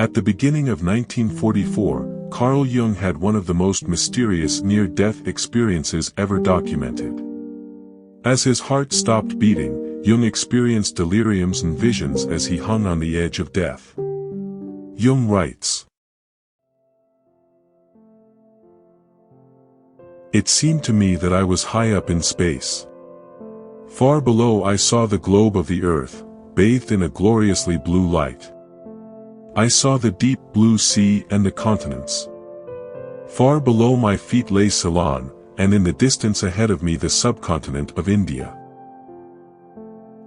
At the beginning of 1944, Carl Jung had one of the most mysterious near-death experiences ever documented. As his heart stopped beating, Jung experienced deliriums and visions as he hung on the edge of death. Jung writes, "It seemed to me that I was high up in space. Far below I saw the globe of the earth, bathed in a gloriously blue light. I saw the deep blue sea and the continents. Far below my feet lay Ceylon, and in the distance ahead of me the subcontinent of India.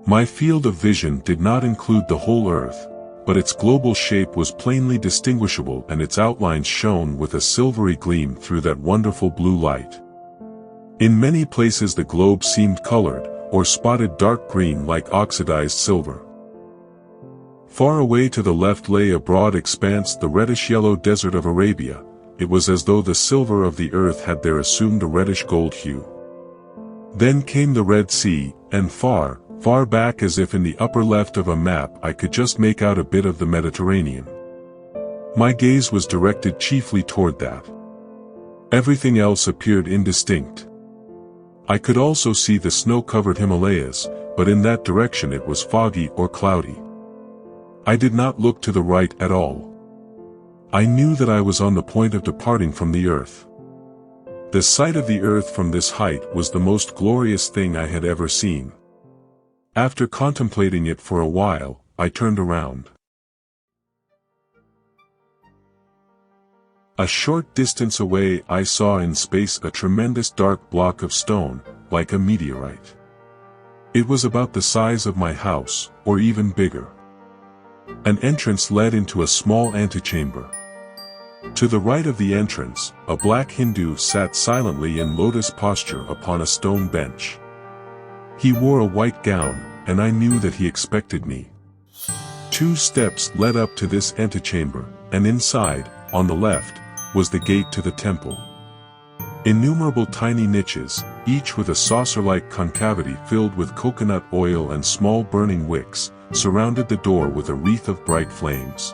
My field of vision did not include the whole earth, but its global shape was plainly distinguishable and its outlines shone with a silvery gleam through that wonderful blue light. In many places the globe seemed colored, or spotted dark green like oxidized silver. Far away to the left lay a broad expanse, the reddish-yellow desert of Arabia. It was as though the silver of the earth had there assumed a reddish-gold hue. Then came the Red Sea, and far, far back as if in the upper left of a map I could just make out a bit of the Mediterranean. My gaze was directed chiefly toward that. Everything else appeared indistinct. I could also see the snow-covered Himalayas, but in that direction it was foggy or cloudy. I did not look to the right at all. I knew that I was on the point of departing from the earth. The sight of the earth from this height was the most glorious thing I had ever seen. After contemplating it for a while, I turned around. A short distance away I saw in space a tremendous dark block of stone, like a meteorite. It was about the size of my house, or even bigger. An entrance led into a small antechamber. To the right of the entrance, a black Hindu sat silently in lotus posture upon a stone bench. He wore a white gown, and I knew that he expected me. 2 steps led up to this antechamber, and inside, on the left, was the gate to the temple. Innumerable tiny niches, each with a saucer-like concavity filled with coconut oil and small burning wicks, surrounded the door with a wreath of bright flames.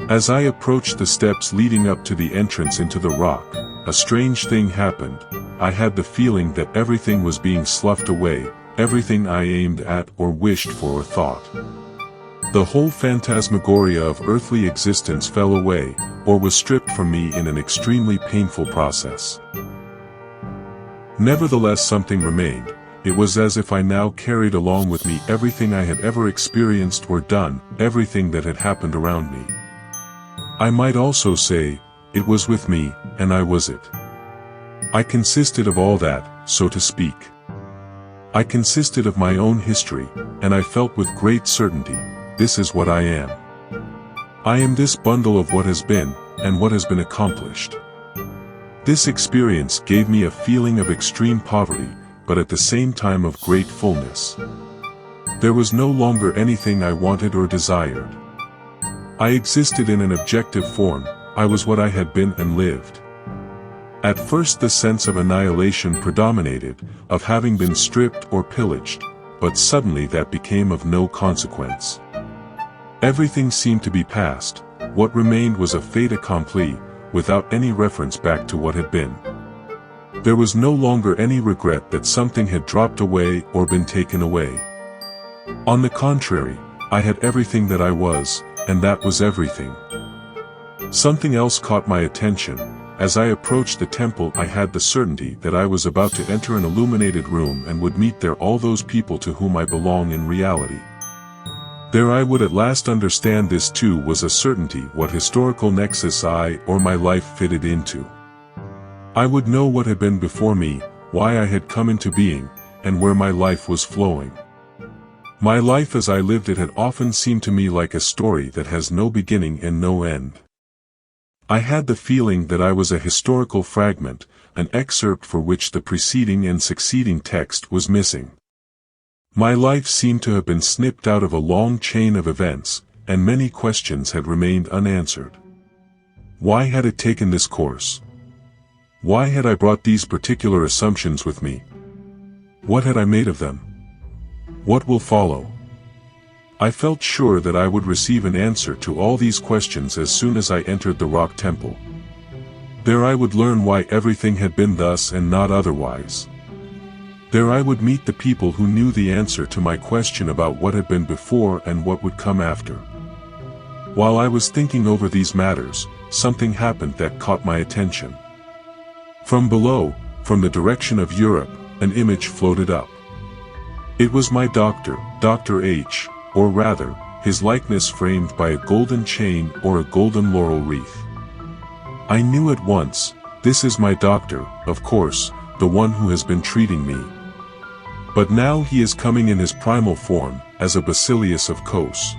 As I approached the steps leading up to the entrance into the rock, a strange thing happened. I had the feeling that everything was being sloughed away, everything I aimed at or wished for or thought. The whole phantasmagoria of earthly existence fell away, or was stripped from me in an extremely painful process. Nevertheless, something remained. It was as if I now carried along with me everything I had ever experienced or done, everything that had happened around me. I might also say, it was with me, and I was it. I consisted of all that, so to speak. I consisted of my own history, and I felt with great certainty, this is what I am. I am this bundle of what has been, and what has been accomplished. This experience gave me a feeling of extreme poverty, but at the same time of great fullness. There was no longer anything I wanted or desired. I existed in an objective form, I was what I had been and lived. At first the sense of annihilation predominated, of having been stripped or pillaged, but suddenly that became of no consequence. Everything seemed to be past, what remained was a fait accompli, without any reference back to what had been. There was no longer any regret that something had dropped away or been taken away. On the contrary, I had everything that I was, and that was everything. Something else caught my attention. As I approached the temple, I had the certainty that I was about to enter an illuminated room and would meet there all those people to whom I belong in reality. There I would at last understand. This too was a certainty, what historical nexus I or my life fitted into. I would know what had been before me, why I had come into being, and where my life was flowing. My life as I lived it had often seemed to me like a story that has no beginning and no end. I had the feeling that I was a historical fragment, an excerpt for which the preceding and succeeding text was missing. My life seemed to have been snipped out of a long chain of events, and many questions had remained unanswered. Why had it taken this course? Why had I brought these particular assumptions with me? What had I made of them? What will follow? I felt sure that I would receive an answer to all these questions as soon as I entered the rock temple. There I would learn why everything had been thus and not otherwise. There I would meet the people who knew the answer to my question about what had been before and what would come after. While I was thinking over these matters, something happened that caught my attention. From below, from the direction of Europe, an image floated up. It was my doctor, Dr. H, or rather, his likeness framed by a golden chain or a golden laurel wreath. I knew at once, this is my doctor, of course, the one who has been treating me. But now he is coming in his primal form, as a Basilius of Kos.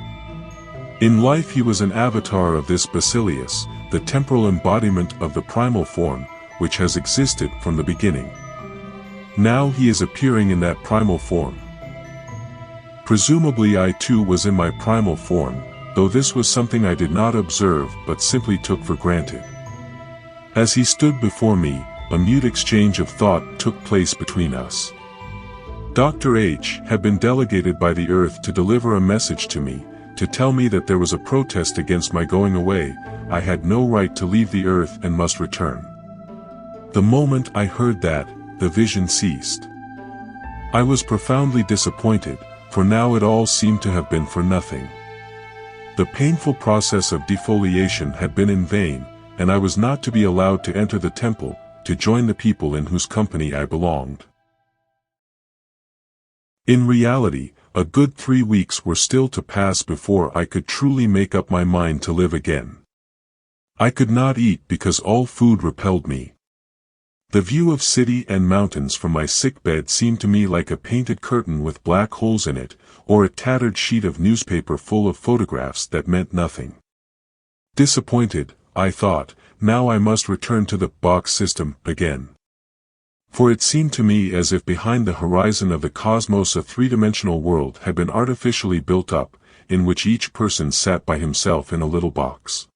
In life he was an avatar of this Basilius, the temporal embodiment of the primal form, which has existed from the beginning. Now he is appearing in that primal form. Presumably I too was in my primal form, though this was something I did not observe but simply took for granted. As he stood before me, a mute exchange of thought took place between us. Dr. H had been delegated by the earth to deliver a message to me, to tell me that there was a protest against my going away. I had no right to leave the earth and must return. The moment I heard that, the vision ceased. I was profoundly disappointed, for now it all seemed to have been for nothing. The painful process of defoliation had been in vain, and I was not to be allowed to enter the temple, to join the people in whose company I belonged. In reality, a good 3 weeks were still to pass before I could truly make up my mind to live again. I could not eat because all food repelled me. The view of city and mountains from my sickbed seemed to me like a painted curtain with black holes in it, or a tattered sheet of newspaper full of photographs that meant nothing. Disappointed, I thought, now I must return to the box system again. For it seemed to me as if behind the horizon of the cosmos a three-dimensional world had been artificially built up, in which each person sat by himself in a little box.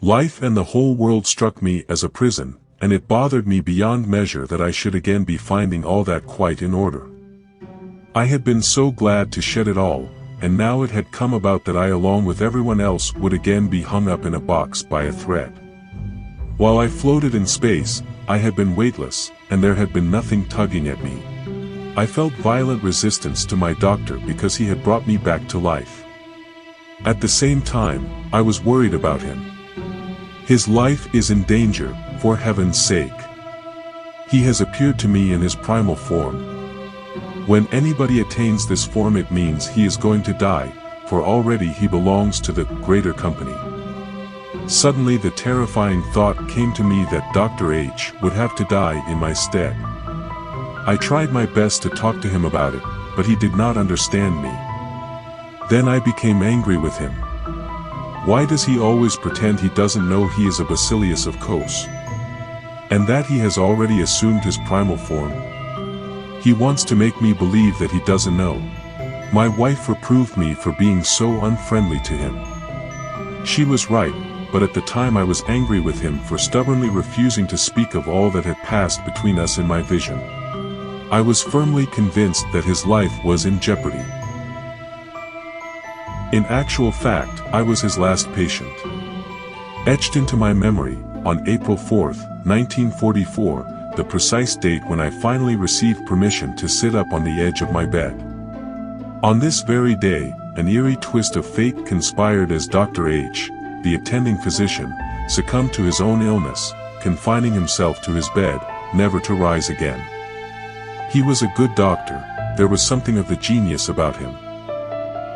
Life and the whole world struck me as a prison, and it bothered me beyond measure that I should again be finding all that quite in order. I had been so glad to shed it all, and now it had come about that I along with everyone else would again be hung up in a box by a thread. While I floated in space, I had been weightless, and there had been nothing tugging at me. I felt violent resistance to my doctor because he had brought me back to life. At the same time, I was worried about him. His life is in danger, for heaven's sake. He has appeared to me in his primal form. When anybody attains this form it means he is going to die, for already he belongs to the greater company. Suddenly the terrifying thought came to me that Dr. H would have to die in my stead. I tried my best to talk to him about it, but he did not understand me. Then I became angry with him. Why does he always pretend he doesn't know he is a Basilius of Kos? And that he has already assumed his primal form? He wants to make me believe that he doesn't know. My wife reproved me for being so unfriendly to him. She was right, but at the time I was angry with him for stubbornly refusing to speak of all that had passed between us in my vision. I was firmly convinced that his life was in jeopardy. In actual fact, I was his last patient. Etched into my memory, on April 4, 1944, the precise date when I finally received permission to sit up on the edge of my bed. On this very day, an eerie twist of fate conspired as Dr. H, the attending physician, succumbed to his own illness, confining himself to his bed, never to rise again. He was a good doctor, there was something of the genius about him.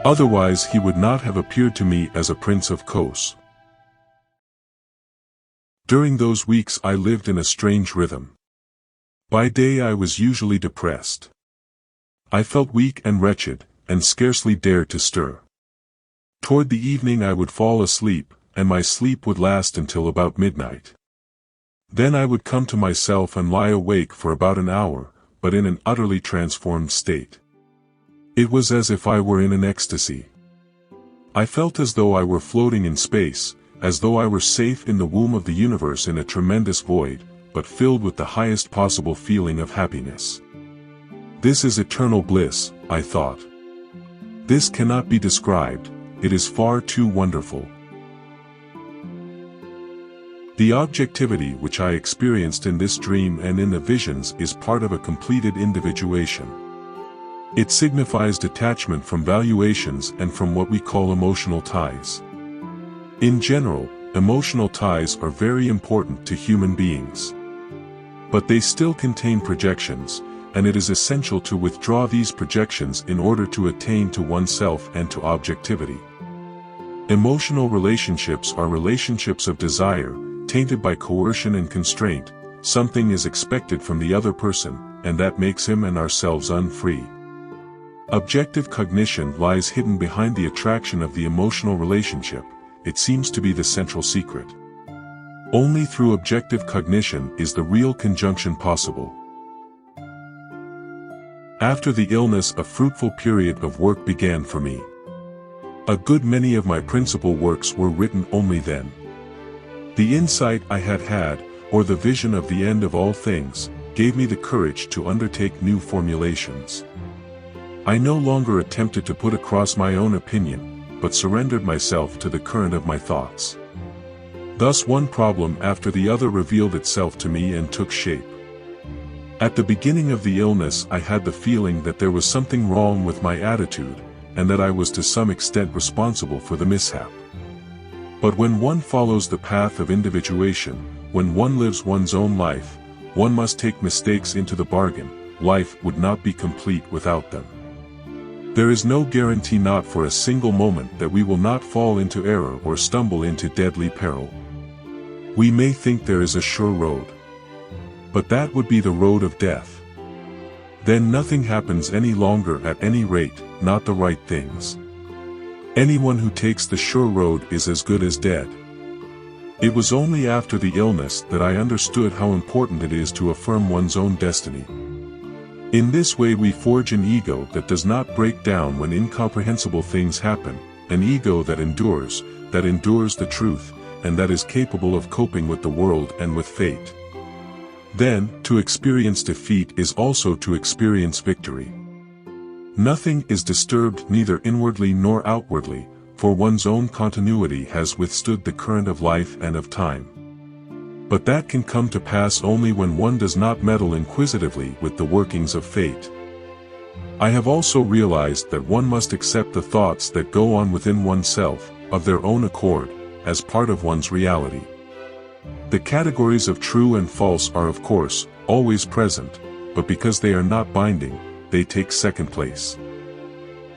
Otherwise he would not have appeared to me as a prince of Kos. During those weeks I lived in a strange rhythm. By day I was usually depressed. I felt weak and wretched, and scarcely dared to stir. Toward the evening I would fall asleep, and my sleep would last until about midnight. Then I would come to myself and lie awake for about an hour, but in an utterly transformed state. It was as if I were in an ecstasy. I felt as though I were floating in space, as though I were safe in the womb of the universe in a tremendous void, but filled with the highest possible feeling of happiness. This is eternal bliss, I thought. This cannot be described, it is far too wonderful. The objectivity which I experienced in this dream and in the visions is part of a completed individuation. It signifies detachment from valuations and from what we call emotional ties. In general, emotional ties are very important to human beings. But they still contain projections, and it is essential to withdraw these projections in order to attain to oneself and to objectivity. Emotional relationships are relationships of desire, tainted by coercion and constraint. Something is expected from the other person, and that makes him and ourselves unfree. Objective cognition lies hidden behind the attraction of the emotional relationship. It seems to be the central secret. Only through objective cognition is the real conjunction possible. After the illness, a fruitful period of work began for me. A good many of my principal works were written only then. The insight I had had, or the vision of the end of all things, gave me the courage to undertake new formulations. I no longer attempted to put across my own opinion, but surrendered myself to the current of my thoughts. Thus one problem after the other revealed itself to me and took shape. At the beginning of the illness I had the feeling that there was something wrong with my attitude, and that I was to some extent responsible for the mishap. But when one follows the path of individuation, when one lives one's own life, one must take mistakes into the bargain. Life would not be complete without them. There is no guarantee, not for a single moment, that we will not fall into error or stumble into deadly peril. We may think there is a sure road, but that would be the road of death. Then nothing happens any longer, at any rate, not the right things. Anyone who takes the sure road is as good as dead. It was only after the illness that I understood how important it is to affirm one's own destiny. In this way we forge an ego that does not break down when incomprehensible things happen, an ego that endures the truth, and that is capable of coping with the world and with fate. Then, to experience defeat is also to experience victory. Nothing is disturbed, neither inwardly nor outwardly, for one's own continuity has withstood the current of life and of time. But that can come to pass only when one does not meddle inquisitively with the workings of fate. I have also realized that one must accept the thoughts that go on within oneself, of their own accord, as part of one's reality. The categories of true and false are, of course, always present, but because they are not binding, they take second place.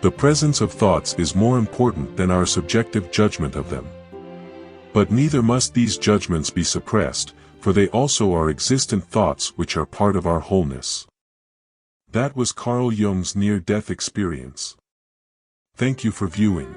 The presence of thoughts is more important than our subjective judgment of them. But neither must these judgments be suppressed, for they also are existent thoughts which are part of our wholeness. That was Carl Jung's near-death experience. Thank you for viewing.